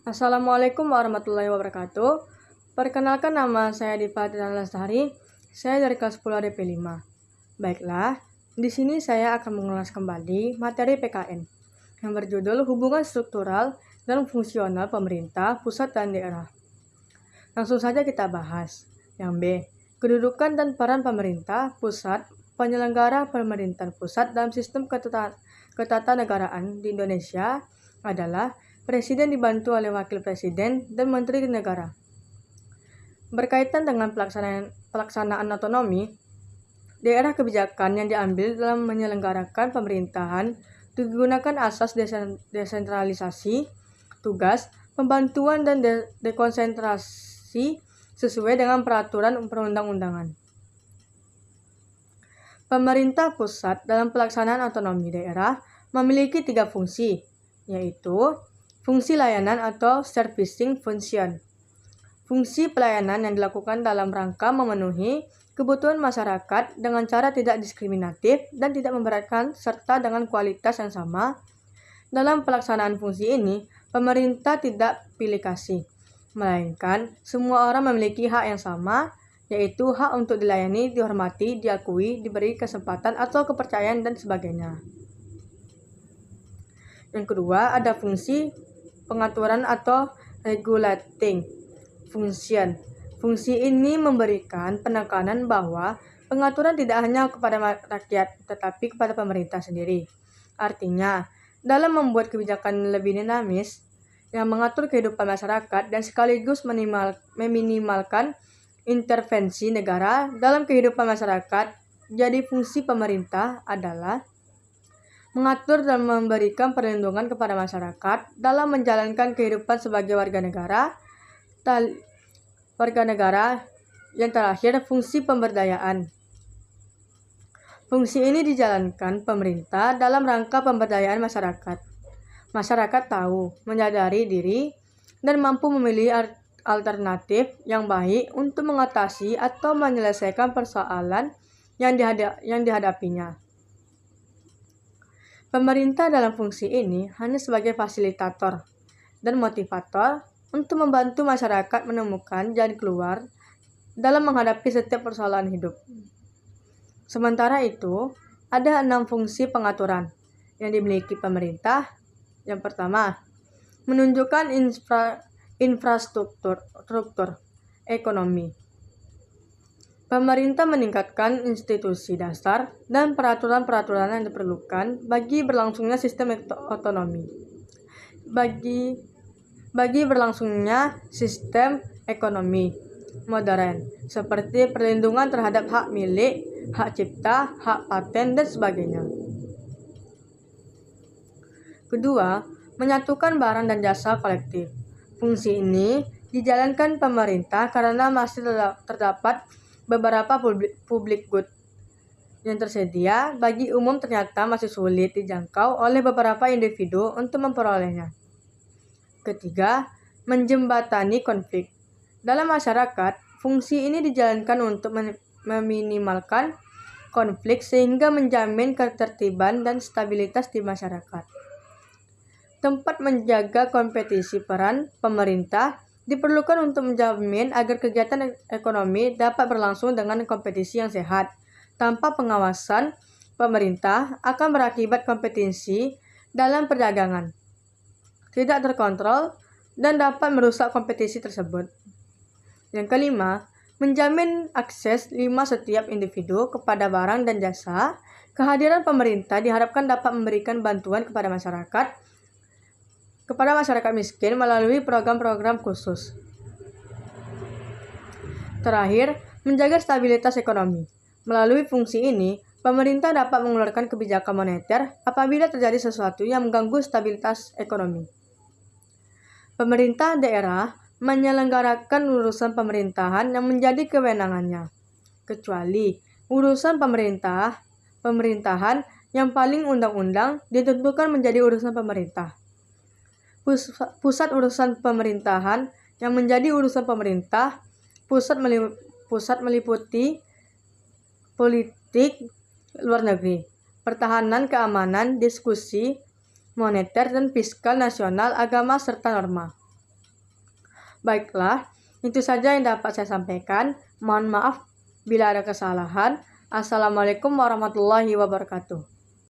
Assalamualaikum warahmatullahi wabarakatuh. Perkenalkan, nama saya Dipa Tirta Lestari. Saya dari kelas 10 ADP 5. Baiklah, di sini saya akan mengulas kembali materi PKN yang berjudul Hubungan Struktural dan Fungsional Pemerintah Pusat dan Daerah. Langsung saja kita bahas. Yang B, kedudukan dan peran pemerintah pusat, penyelenggara pemerintahan pusat dalam sistem ketatanegaraan di Indonesia adalah Presiden dibantu oleh Wakil Presiden dan Menteri Negara. Berkaitan dengan pelaksanaan otonomi, daerah kebijakan yang diambil dalam menyelenggarakan pemerintahan digunakan asas desentralisasi, tugas, pembantuan dan dekonsentrasi sesuai dengan peraturan perundang-undangan. Pemerintah pusat dalam pelaksanaan otonomi daerah memiliki 3 fungsi, yaitu fungsi layanan atau servicing function. Fungsi pelayanan yang dilakukan dalam rangka memenuhi kebutuhan masyarakat dengan cara tidak diskriminatif dan tidak memberatkan serta dengan kualitas yang sama. Dalam pelaksanaan fungsi ini, pemerintah tidak pilih kasih, melainkan semua orang memiliki hak yang sama, yaitu hak untuk dilayani, dihormati, diakui, diberi kesempatan atau kepercayaan dan sebagainya. Yang kedua, ada fungsi pengaturan atau regulating function. Fungsi ini memberikan penekanan bahwa pengaturan tidak hanya kepada rakyat, tetapi kepada pemerintah sendiri. Artinya, dalam membuat kebijakan lebih dinamis, yang mengatur kehidupan masyarakat dan sekaligus meminimalkan intervensi negara dalam kehidupan masyarakat, jadi fungsi pemerintah adalah mengatur dan memberikan perlindungan kepada masyarakat dalam menjalankan kehidupan sebagai warga negara. Yang terakhir, fungsi pemberdayaan. Fungsi ini dijalankan pemerintah dalam rangka pemberdayaan masyarakat. Masyarakat tahu, menyadari diri, dan mampu memilih alternatif yang baik untuk mengatasi atau menyelesaikan persoalan yang dihadapinya. Pemerintah dalam fungsi ini hanya sebagai fasilitator dan motivator untuk membantu masyarakat menemukan jalan keluar dalam menghadapi setiap persoalan hidup. Sementara itu, ada 6 fungsi pengaturan yang dimiliki pemerintah. Yang pertama, menunjukkan infrastruktur ekonomi. Pemerintah meningkatkan institusi dasar dan peraturan-peraturan yang diperlukan bagi berlangsungnya sistem otonomi. Bagi berlangsungnya sistem ekonomi modern, seperti perlindungan terhadap hak milik, hak cipta, hak paten, dan sebagainya. Kedua, menyatukan barang dan jasa kolektif. Fungsi ini dijalankan pemerintah karena masih terdapat beberapa public good yang tersedia bagi umum ternyata masih sulit dijangkau oleh beberapa individu untuk memperolehnya. Ketiga, menjembatani konflik. Dalam masyarakat, fungsi ini dijalankan untuk meminimalkan konflik sehingga menjamin ketertiban dan stabilitas di masyarakat. Tempat menjaga kompetisi peran pemerintah diperlukan untuk menjamin agar kegiatan ekonomi dapat berlangsung dengan kompetisi yang sehat. Tanpa pengawasan pemerintah akan berakibat kompetisi dalam perdagangan tidak terkontrol dan dapat merusak kompetisi tersebut. Yang kelima, menjamin akses setiap individu kepada barang dan jasa. Kehadiran pemerintah diharapkan dapat memberikan bantuan kepada masyarakat miskin melalui program-program khusus. Terakhir, menjaga stabilitas ekonomi. Melalui fungsi ini, pemerintah dapat mengeluarkan kebijakan moneter apabila terjadi sesuatu yang mengganggu stabilitas ekonomi. Pemerintah daerah menyelenggarakan urusan pemerintahan yang menjadi kewenangannya, kecuali urusan pemerintahan yang paling undang-undang ditentukan menjadi urusan pemerintah. Pusat urusan pemerintahan yang menjadi urusan pemerintah pusat meliputi politik luar negeri, pertahanan, keamanan, diskusi moneter dan fiskal nasional, agama, serta norma. Baiklah, itu saja yang dapat saya sampaikan. Mohon maaf bila ada kesalahan. Assalamualaikum warahmatullahi wabarakatuh.